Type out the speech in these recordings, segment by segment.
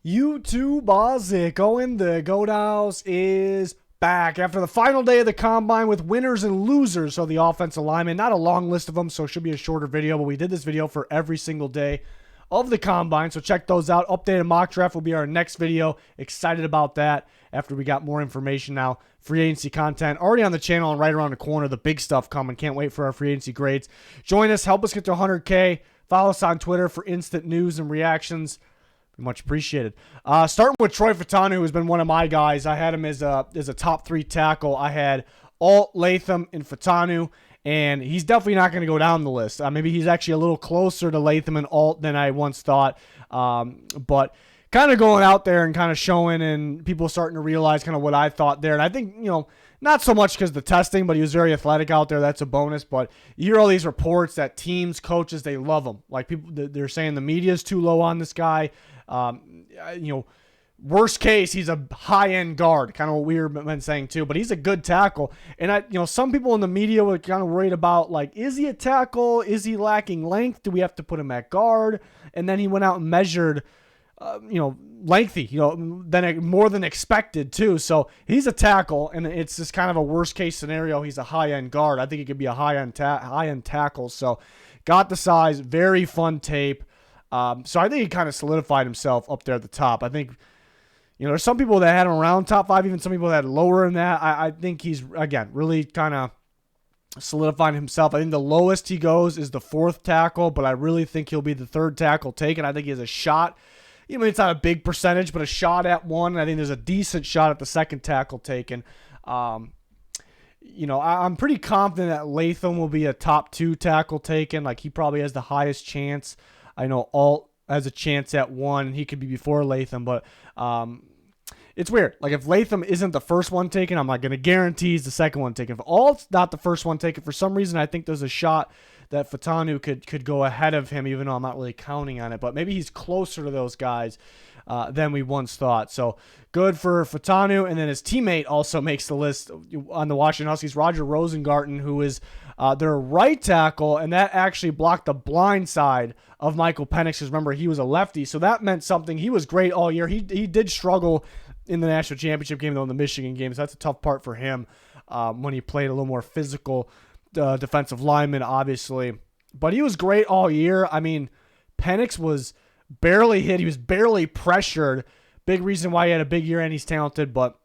YouTube Ozic going the Goat House is back after the final day of the combine with winners and losers. So the offensive linemen, not a long list of them, so it should be a shorter video, but we did this video for every single day of the combine. So check those out. Updated mock draft will be our next video. Excited about that after we got more information now. Free agency content already on the channel and right around the corner. The big stuff coming. Can't wait for our free agency grades. Join us. Help us get to 100K. Follow us on Twitter for instant news and reactions. Much appreciated. Starting with Troy Fautanu, who's been one of my guys. I had him as a top 3 tackle. I had Alt, Latham, and Fautanu, and he's definitely not going to go down the list. Maybe he's actually a little closer to Latham and Alt than I once thought. But kind of going out there and kind of showing, and people starting to realize kind of what I thought there. And I think, not so much because of the testing, but he was very athletic out there. That's a bonus. But you hear all these reports that teams, coaches, they love him. Like people, they're saying the media's too low on this guy. Worst case, he's a high-end guard, kind of what we've been saying too. But he's a good tackle. And some people in the media were kind of worried about, like, is he a tackle? Is he lacking length? Do we have to put him at guard? And then he went out and measured, lengthy, more than expected too. So he's a tackle, and it's just kind of a worst case scenario. He's a high-end guard. I think he could be a high-end tackle. So got the size, very fun tape. So I think he kind of solidified himself up there at the top. I think, there's some people that had him around top 5, even some people that had lower than that. I think he's, again, really kind of solidifying himself. I think the lowest he goes is the 4th tackle, but I really think he'll be the 3rd tackle taken. I think he has a shot. It's not a big percentage, but a shot at one. I think there's a decent shot at the 2nd tackle taken. I'm pretty confident that Latham will be a top 2 tackle taken. Like, he probably has the highest chance. I know Alt has a chance at 1. He could be before Latham, but it's weird. Like, if Latham isn't the first one taken, I'm not going to guarantee he's the second one taken. If Alt's not the first one taken, for some reason, I think there's a shot that Fautanu could go ahead of him, even though I'm not really counting on it. But maybe he's closer to those guys than we once thought. So good for Fautanu. And then his teammate also makes the list on the Washington Huskies, Roger Rosengarten, who is their right tackle, and that actually blocked the blind side of Michael Penix, because remember, he was a lefty, so that meant something. He was great all year. He did struggle in the national championship game, though, in the Michigan game, so that's a tough part for him when he played a little more physical defensive lineman, obviously. But he was great all year. Penix was barely hit. He was barely pressured. Big reason why he had a big year, and he's talented, but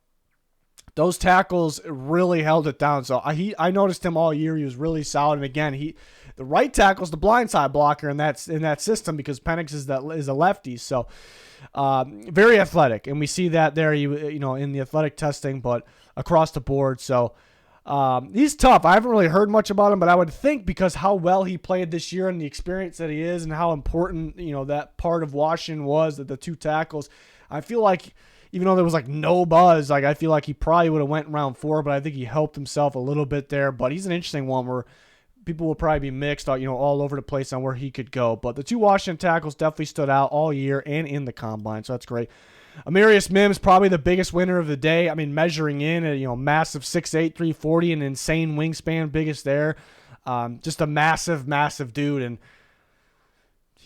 those tackles really held it down. So I noticed him all year. He was really solid. And again, the right tackle's the blindside blocker in that system, because Penix is a lefty. So very athletic, and we see that there. In the athletic testing, but across the board. So he's tough. I haven't really heard much about him, but I would think because how well he played this year and the experience that he is, and how important that part of Washington was, that the 2 tackles. I feel like, even though there was no buzz, I feel like he probably would have went in round 4, but I think he helped himself a little bit there. But he's an interesting one where people will probably be mixed, all over the place on where he could go. But the 2 Washington tackles definitely stood out all year and in the combine, so that's great. Amarius Mims, probably the biggest winner of the day. Measuring in at, massive 6'8", 340, an insane wingspan, biggest there. Just a massive, massive dude. And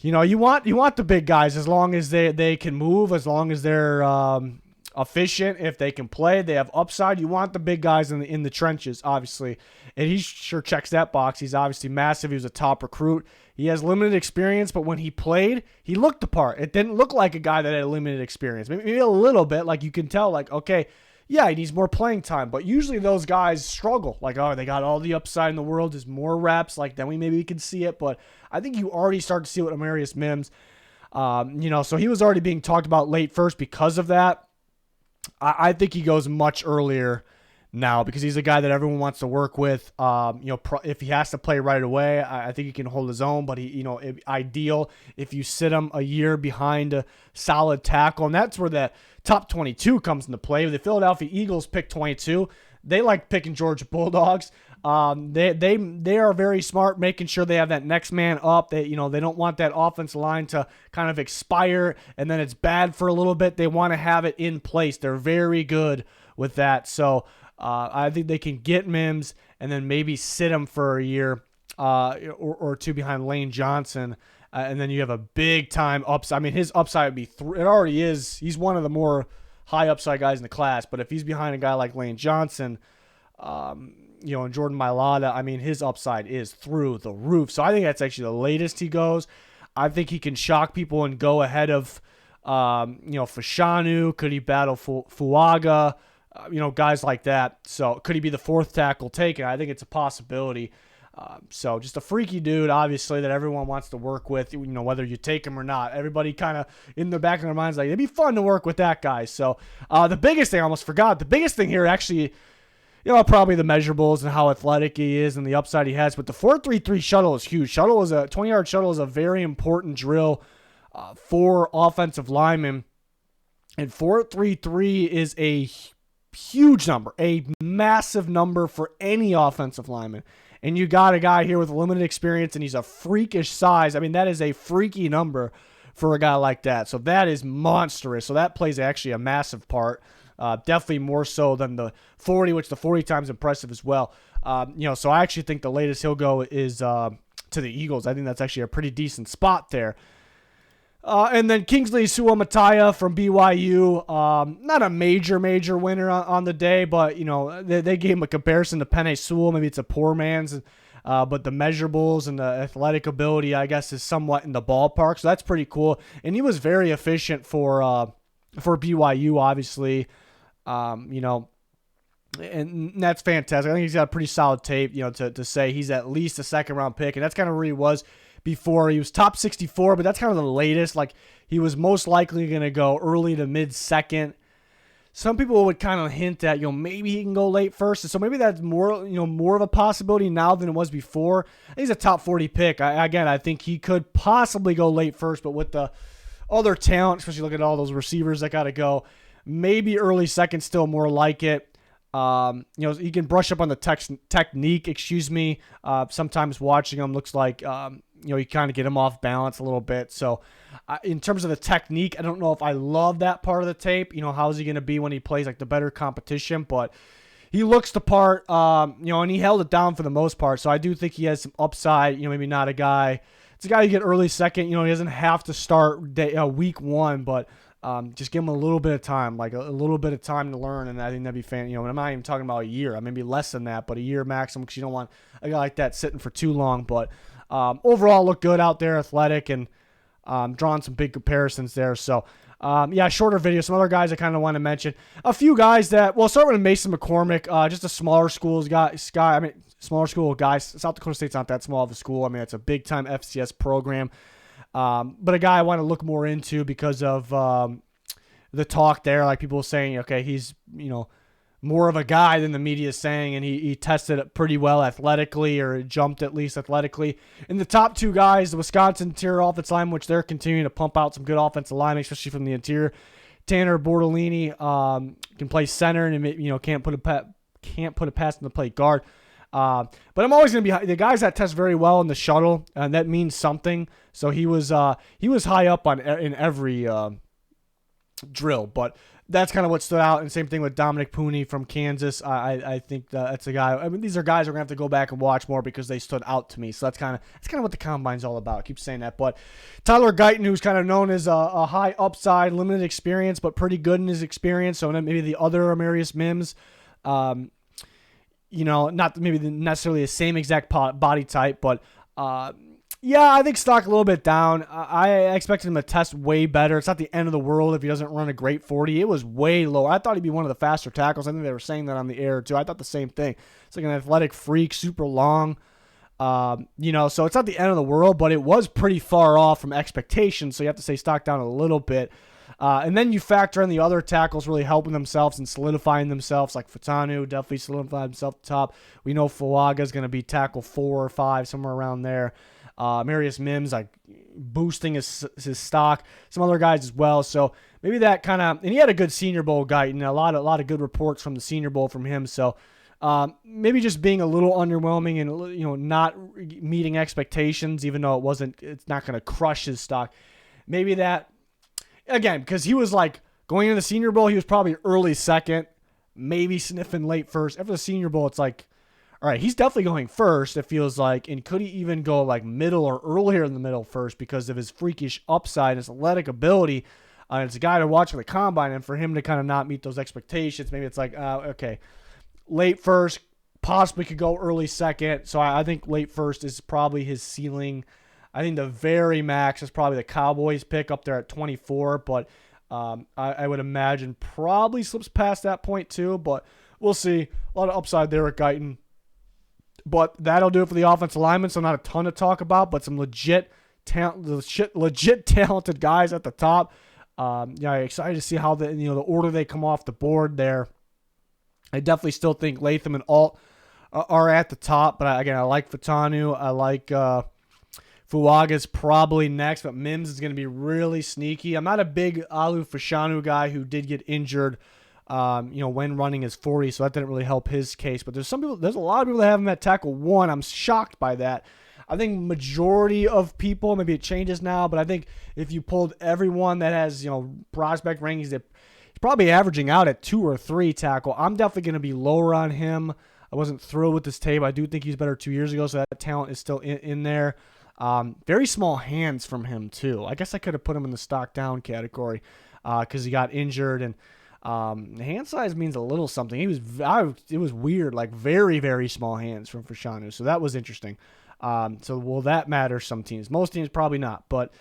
you want the big guys, as long as they can move, as long as they're efficient, if they can play, they have upside. You want the big guys in the trenches, obviously. And he sure checks that box. He's obviously massive. He was a top recruit. He has limited experience, but when he played, he looked the part. It didn't look like a guy that had limited experience. Maybe a little bit, like you can tell, okay, yeah, he needs more playing time. But usually those guys struggle. They got all the upside in the world. There's more reps. Then we can see it. But I think you already start to see it with Amarius Mims. So he was already being talked about late first because of that. I think he goes much earlier now, because he's a guy that everyone wants to work with. If he has to play right away, I think he can hold his own. But ideal if you sit him a year behind a solid tackle, and that's where the top 22 comes into play. The Philadelphia Eagles pick 22. They like picking Georgia Bulldogs. They are very smart, making sure they have that next man up. They don't want that offensive line to kind of expire and then it's bad for a little bit. They want to have it in place. They're very good with that. So I think they can get Mims and then maybe sit him for a year or 2 behind Lane Johnson And then you have a big time upside. I mean, his upside would be it already is. He's one of the more high upside guys in the class. But if he's behind a guy like Lane Johnson, and Jordan Mailata, I mean, his upside is through the roof. So I think that's actually the latest he goes. I think he can shock people and go ahead of, Fautanu. Could he battle Fuaga? Guys like that. So could he be the fourth tackle taken? I think it's a possibility. So just a freaky dude, obviously, that everyone wants to work with, whether you take him or not. Everybody kind of in the back of their minds like, it'd be fun to work with that guy. So the biggest thing, I almost forgot, the biggest thing here actually, probably the measurables and how athletic he is and the upside he has. But the 4.33 shuttle is huge. A 20-yard shuttle is a very important drill for offensive linemen. And 4.33 is a huge number, a massive number for any offensive lineman. And you got a guy here with limited experience, and he's a freakish size. I mean, that is a freaky number for a guy like that. So that is monstrous. So that plays actually a massive part. Definitely more so than the 40, which the 40 times impressive as well. So I actually think the latest he'll go is to the Eagles. I think that's actually a pretty decent spot there. And then Kingsley Suamataia from BYU, not a major winner on the day, but, they gave him a comparison to Penei Sewell. Maybe it's a poor man's, but the measurables and the athletic ability, I guess, is somewhat in the ballpark. So that's pretty cool. And he was very efficient for BYU, obviously, and that's fantastic. I think he's got a pretty solid tape, to say he's at least a second-round pick, and that's kind of where he was before. He was top 64, but that's kind of the latest. Like, he was most likely going to go early to mid-second. Some people would kind of hint that, maybe he can go late first. So maybe that's more of a possibility now than it was before. I think he's a top 40 pick. I think he could possibly go late first, but with the other talent, especially look at all those receivers that got to go, maybe early second, still more like it. He can brush up on the technique, sometimes watching him looks like, you kind of get him off balance a little bit. So in terms of the technique, I don't know if I love that part of the tape. How's he going to be when he plays like the better competition? But he looks the part, and he held it down for the most part. So I do think he has some upside, maybe not a guy. It's a guy you get early second. He doesn't have to start week one, but just give him a little bit of time, like a little bit of time to learn, and I think that'd be fan. And I'm not even talking about a year, maybe less than that, but a year maximum, because you don't want a guy like that sitting for too long. But overall, look good out there, athletic, and drawing some big comparisons there. So shorter video. Some other guys I kind of want to mention. A few guys that, well, start with Mason McCormick, just a smaller school guy. Smaller school guys. South Dakota State's not that small of a school. It's a big time FCS program. But a guy I want to look more into because of the talk there, like people saying, okay, he's, more of a guy than the media is saying, and he tested it pretty well athletically, or jumped at least athletically. And the top two guys, the Wisconsin interior offensive line, which they're continuing to pump out some good offensive linemen, especially from the interior. Tanner Bortolini can play center and can't put a pass in the plate guard. But I'm always going to be the guys that test very well in the shuttle, and that means something. So he was high up in every drill, but that's kind of what stood out. And same thing with Dominic Pooney from Kansas. I think that's a guy. These are guys we're gonna have to go back and watch more because they stood out to me. So that's kind of what the combine's all about. I keep saying that, but Tyler Guyton, who's kind of known as a high upside, limited experience, but pretty good in his experience. So then maybe the other Amarius Mims. Not maybe necessarily the same exact body type, but I think stock a little bit down. I expected him to test way better. It's not the end of the world if he doesn't run a great 40. It was way lower. I thought he'd be one of the faster tackles. I think they were saying that on the air too. I thought the same thing. It's like an athletic freak, super long. So it's not the end of the world, but it was pretty far off from expectations. So you have to say stock down a little bit. And then you factor in the other tackles really helping themselves and solidifying themselves, like Fautanu definitely solidified himself at the top. We know Fuaga is going to be tackle 4 or 5, somewhere around there. Amarius Mims, like boosting his stock. Some other guys as well. So maybe that kind of, and he had a good Senior Bowl guy, and a lot of good reports from the Senior Bowl from him. So maybe just being a little underwhelming and not meeting expectations, even though it's not going to crush his stock. Maybe that. Again, because he was like going into the Senior Bowl, he was probably early second, maybe sniffing late first. After the Senior Bowl, it's like All right, he's definitely going first, it feels like. And could he even go like middle or earlier in the middle first because of his freakish upside, his athletic ability? It's a guy to watch at the combine, and for him to kind of not meet those expectations, maybe it's like, okay, late first, possibly could go early second. So I think late first is probably his ceiling. I think the very max is probably the Cowboys pick up there at 24, but I would imagine probably slips past that point too, but we'll see. A lot of upside there at Guyton. But that'll do it for the offensive linemen, so not a ton to talk about, but some legit talented guys at the top. Excited to see how the order they come off the board there. I definitely still think Latham and Alt are at the top, but I like Fautanu. I like Fuaga's probably next, but Mims is going to be really sneaky. I'm not a big Alu Fashanu guy who did get injured when running his 40, so that didn't really help his case. But there's a lot of people that have him at tackle 1. I'm shocked by that. I think majority of people, maybe it changes now, but I think if you pulled everyone that has, prospect rankings, he's probably averaging out at 2 or 3 tackle. I'm definitely going to be lower on him. I wasn't thrilled with this tape. I do think he's better 2 years ago, so that talent is still in there. Very small hands from him, too. I guess I could have put him in the stock down category because he got injured, and hand size means a little something. It was weird, like very, very small hands from Fashanu, so that was interesting. So will that matter some teams? Most teams probably not, but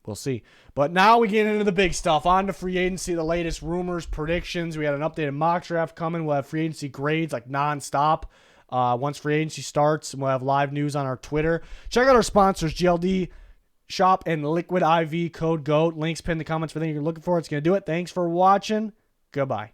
we'll see. But now we get into the big stuff. On to free agency, the latest rumors, predictions. We had an updated mock draft coming. We'll have free agency grades like nonstop. Once free agency starts, and we'll have live news on our Twitter. Check out our sponsors, GLD Shop and Liquid IV, code GOAT. Links pinned in the comments for anything you're looking for. It's going to do it. Thanks for watching. Goodbye.